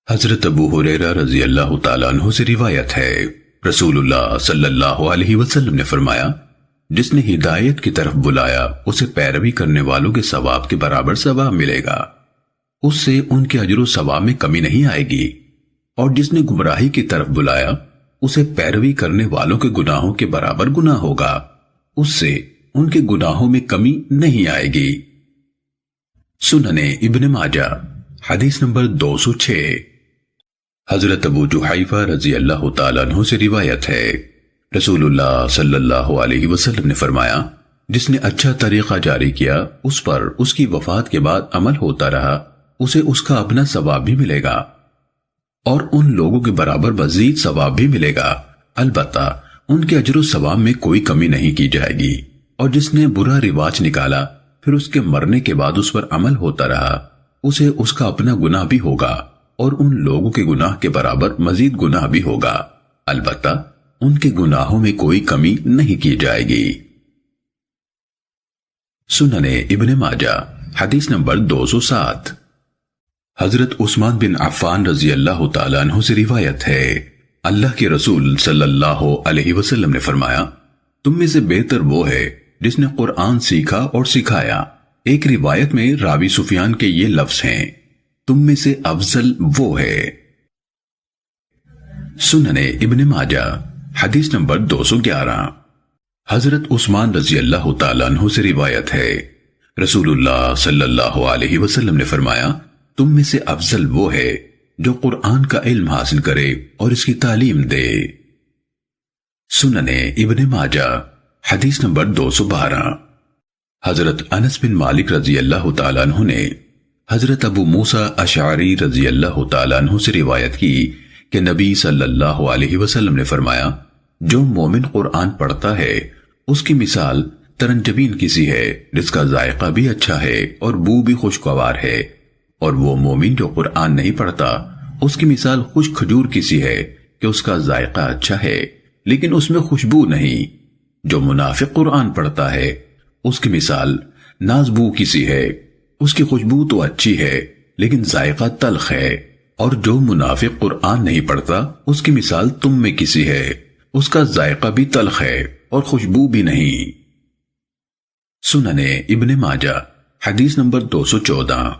حضرت ابو ہریرہ رضی اللہ تعالیٰ عنہ سے روایت ہے، رسول اللہ صلی اللہ علیہ وسلم نے فرمایا، جس نے ہدایت کی طرف بلایا اسے پیروی کرنے والوں کے ثواب کے برابر ثواب ملے گا، اس سے ان کے اجر و ثواب میں کمی نہیں آئے گی، اور جس نے گمراہی کی طرف بلایا اسے پیروی کرنے والوں کے گناہوں کے برابر گناہ ہوگا، اس سے ان کے گناہوں میں کمی نہیں آئے گی۔ سنن ابن ماجہ حدیث نمبر 206۔ حضرت ابو جحیفہ رضی اللہ تعالیٰ عنہ سے روایت ہے، رسول اللہ صلی اللہ علیہ وسلم نے فرمایا، جس نے اچھا طریقہ جاری کیا اس پر اس کی وفات کے بعد عمل ہوتا رہا، اسے اس کا اپنا ثواب بھی ملے گا اور ان لوگوں کے برابر مزید ثواب بھی ملے گا، البتہ ان کے اجر و ثواب میں کوئی کمی نہیں کی جائے گی۔ اور جس نے برا رواج نکالا پھر اس کے مرنے کے بعد اس پر عمل ہوتا رہا، اسے اس کا اپنا گناہ بھی ہوگا اور ان لوگوں کے گناہ کے برابر مزید گناہ بھی ہوگا، البتہ ان کے گناہوں میں کوئی کمی نہیں کی جائے گی۔ سنن ابن ماجہ حدیث نمبر 207۔ حضرت عثمان بن عفان رضی اللہ تعالیٰ عنہ سے روایت ہے، اللہ کے رسول صلی اللہ علیہ وسلم نے فرمایا، تم میں سے بہتر وہ ہے جس نے قرآن سیکھا اور سکھایا۔ ایک روایت میں راوی سفیان کے یہ لفظ ہیں، تم میں سے افضل وہ ہے۔ سنن ابن ماجہ حدیث نمبر 211۔ حضرت عثمان رضی اللہ تعالیٰ عنہ سے روایت ہے، رسول اللہ صلی اللہ علیہ وسلم نے فرمایا، تم میں سے افضل وہ ہے جو قرآن کا علم حاصل کرے اور اس کی تعلیم دے۔ سنن ابن ماجہ حدیث نمبر 212۔ حضرت انس بن مالک رضی اللہ تعالیٰ عنہ نے حضرت ابو موسیٰ اشعری رضی اللہ تعالیٰ عنہ سے روایت کی کہ نبی صلی اللہ علیہ وسلم نے فرمایا، جو مومن قرآن پڑھتا ہے اس کی مثال ترنجبین کسی ہے جس کا ذائقہ بھی اچھا ہے اور بو بھی خوشگوار ہے، اور وہ مومن جو قرآن نہیں پڑھتا اس کی مثال خوش کھجور کسی ہے کہ اس کا ذائقہ اچھا ہے لیکن اس میں خوشبو نہیں۔ جو منافق قرآن پڑھتا ہے اس کی مثال نازبو کسی ہے، اس کی خوشبو تو اچھی ہے لیکن ذائقہ تلخ ہے، اور جو منافق قرآن نہیں پڑھتا اس کی مثال تم میں کسی ہے، اس کا ذائقہ بھی تلخ ہے اور خوشبو بھی نہیں۔ سنن ابن ماجہ حدیث نمبر 214۔